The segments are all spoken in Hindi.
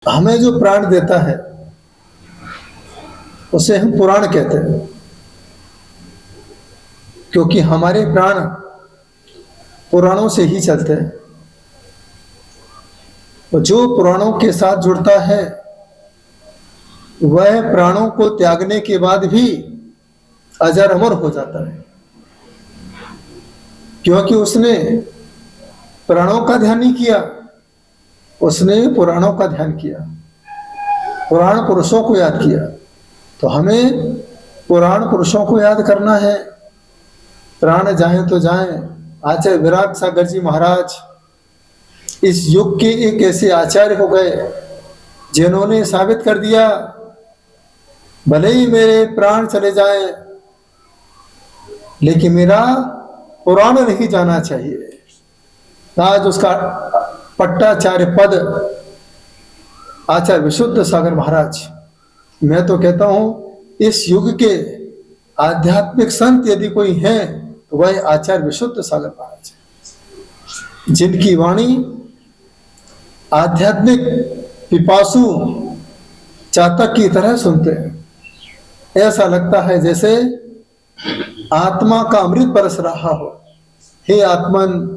हमें जो प्राण देता है उसे हम पुराण कहते हैं, क्योंकि हमारे प्राण पुराणों से ही चलते हैं। और जो पुराणों के साथ जुड़ता है वह प्राणों को त्यागने के बाद भी अजर अमर हो जाता है, क्योंकि उसने प्राणों का ध्यान नहीं किया, उसने पुराणों का ध्यान किया, पुराण पुरुषों को याद किया। तो हमें पुराण पुरुषों को याद करना है। प्राण जाएं तो जाएं। आचार्य विराट सागर जी महाराज इस युग के एक ऐसे आचार्य हो गए जिन्होंने साबित कर दिया, भले ही मेरे प्राण चले जाएं लेकिन मेरा पुराण नहीं जाना चाहिए। आज उसका पट्टाचार्य पद आचार्य विशुद्ध सागर महाराज, मैं तो कहता हूं इस युग के आध्यात्मिक संत यदि कोई है तो वह आचार्य विशुद्ध सागर महाराज है, जिनकी वाणी आध्यात्मिक पिपासु चातक की तरह सुनते हैं। ऐसा लगता है जैसे आत्मा का अमृत बरस रहा हो। हे आत्मन,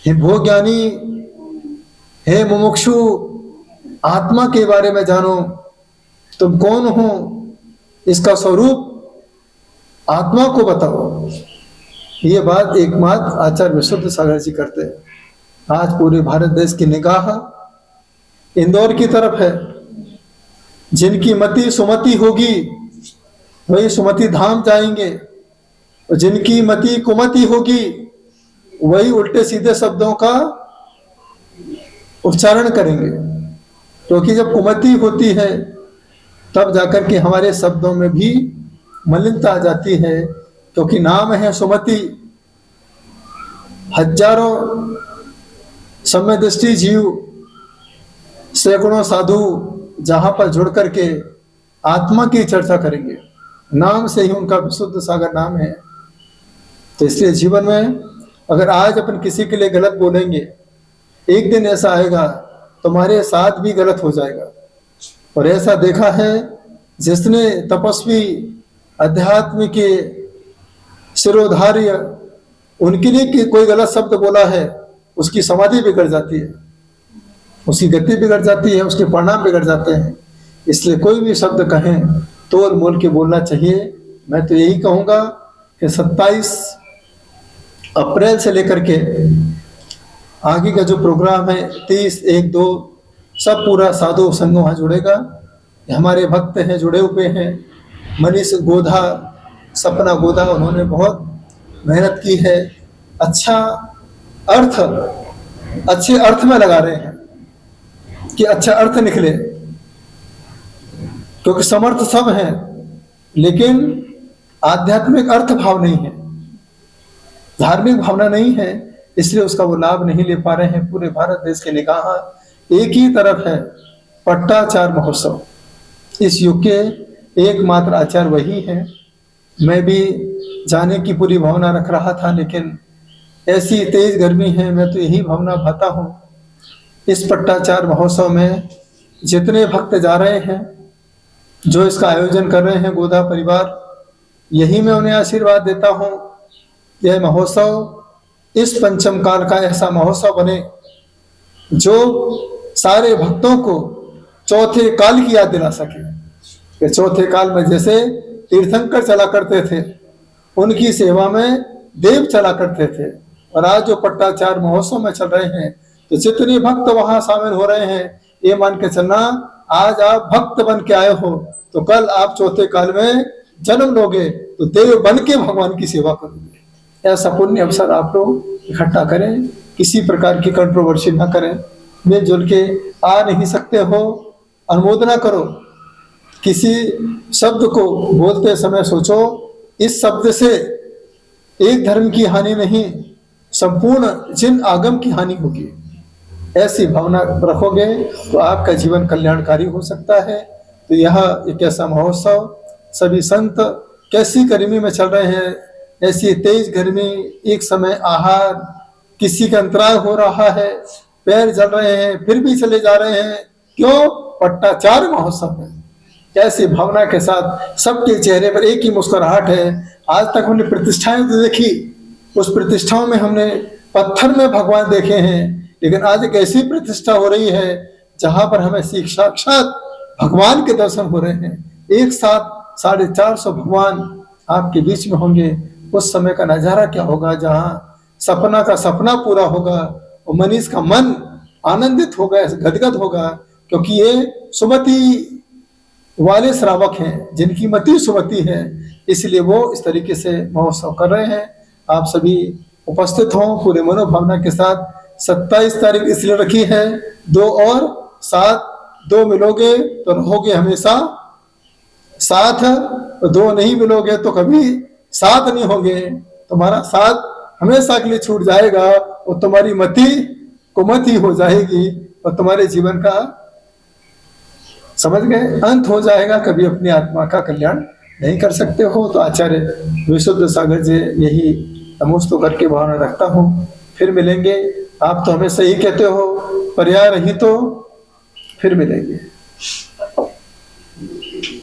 हे भोज्ञानी, हे मुमुक्षु, आत्मा के बारे में जानो। तुम कौन हो, इसका स्वरूप आत्मा को बताओ। ये बात एकमात्र आचार्य विशुद्ध सागर जी करते हैं। आज पूरे भारत देश की निगाह इंदौर की तरफ है। जिनकी मति सुमति होगी वही सुमति धाम जाएंगे, और जिनकी मति कुमति होगी वही उल्टे सीधे शब्दों का उच्चारण करेंगे। क्योंकि जब कुमति होती है तब जाकर के हमारे शब्दों में भी मलिनता आ जाती है, क्योंकि नाम है सुमति। हजारों समय दृष्टि जीव, सैकड़ों साधु जहां पर जुड़ करके आत्मा की चर्चा करेंगे, नाम से ही उनका विशुद्ध सागर नाम है। तो इसलिए जीवन में अगर आज अपन किसी के लिए गलत बोलेंगे, एक दिन ऐसा आएगा तुम्हारे साथ भी गलत हो जाएगा। और ऐसा देखा है, जिसने तपस्वी अध्यात्म के सिरोधार्य उनके लिए कोई गलत शब्द बोला है, उसकी समाधि बिगड़ जाती है, उसकी गति बिगड़ जाती है, उसके परिणाम बिगड़ जाते हैं। इसलिए कोई भी शब्द कहें तोल मोल के बोलना चाहिए। मैं तो यही कहूँगा कि 27 अप्रैल से लेकर के आगे का जो प्रोग्राम है 30, 1, 2 सब पूरा साधु संघ वहाँ जुड़ेगा। हमारे भक्त हैं, जुड़े हुए हैं। मनीष गोधा, सपना गोधा, उन्होंने बहुत मेहनत की है। अच्छा अर्थ, अच्छे अर्थ में लगा रहे हैं कि अच्छा अर्थ निकले, क्योंकि समर्थ सब हैं लेकिन आध्यात्मिक अर्थ भाव नहीं है, धार्मिक भावना नहीं है, इसलिए उसका वो लाभ नहीं ले पा रहे हैं। पूरे भारत देश की निगाह एक ही तरफ है, पट्टाचार महोत्सव। इस युग के एकमात्र आचार्य वही है। मैं भी जाने की पूरी भावना रख रहा था, लेकिन ऐसी तेज गर्मी है, मैं तो यही भावना भाता हूँ। इस पट्टाचार महोत्सव में जितने भक्त जा रहे हैं, जो इसका आयोजन कर रहे हैं गोधा परिवार, यही मैं उन्हें आशीर्वाद देता हूँ। यह महोत्सव इस पंचम काल का ऐसा महोत्सव बने जो सारे भक्तों को चौथे काल की याद दिला सके। कि चौथे काल में जैसे तीर्थंकर चला करते थे, उनकी सेवा में देव चला करते थे। और आज जो पट्टाचार महोत्सव में चल रहे हैं, तो जितने भक्त वहां शामिल हो रहे हैं, ये मान के चलना, आज आप भक्त बन के आए हो तो कल आप चौथे काल में जन्म लोगे तो देव बन के भगवान की सेवा करोगे। ऐसा पुण्य अवसर आप लोग इकट्ठा करें, किसी प्रकार की कंट्रोवर्सी ना करें। मिलजुल के आ नहीं सकते हो, अनुमोदना करो। किसी शब्द को बोलते समय सोचो, इस शब्द से एक धर्म की हानि नहीं, संपूर्ण जिन आगम की हानि होगी। ऐसी भावना रखोगे तो आपका जीवन कल्याणकारी हो सकता है। तो यह एक ऐसा महोत्सव, सभी संत कैसी गर्मी में चल रहे हैं, ऐसी तेज गर्मी, एक समय आहार, किसी का अंतराय हो रहा है, पैर जल रहे हैं, फिर भी चले जा रहे हैं। क्यों? पट्टाचार महोत्सव है। कैसी भावना के साथ सबके चेहरे पर एक ही मुस्कुराहट है। आज तक हमने प्रतिष्ठाएं तो देखी, उस प्रतिष्ठाओं में हमने पत्थर में भगवान देखे हैं, लेकिन आज एक ऐसी प्रतिष्ठा हो रही है जहां पर हमें साक्षात भगवान के दर्शन हो रहे हैं। एक साथ 450 भगवान आपके बीच में होंगे। उस समय का नजारा क्या होगा, जहां सपना का सपना पूरा होगा और मनीष का मन आनंदित होगा, गदगद होगा, क्योंकि ये सुमति वाले श्रावक हैं जिनकी मति सुमति है, इसलिए वो इस तरीके से महोत्सव कर रहे हैं। आप सभी उपस्थित हों पूरे मनोभावना के साथ। 27 तारीख इसलिए रखी है, 2 और 7, 2 मिलोगे तो रहोगे हमेशा साथ, 2 नहीं मिलोगे तो कभी साथ नहीं होगे। तुम्हारा साथ हमेशा के लिए छूट जाएगा और तुम्हारी मति कुमति हो जाएगी और तुम्हारे जीवन का, समझ गए, अंत हो जाएगा। कभी अपनी आत्मा का कल्याण नहीं कर सकते हो। तो आचार्य विशुद्ध सागर जी यही नमोस्तु करके भावना रखता हूँ। फिर मिलेंगे। आप तो हमें सही कहते हो, पर्याय रही तो फिर मिलेंगे।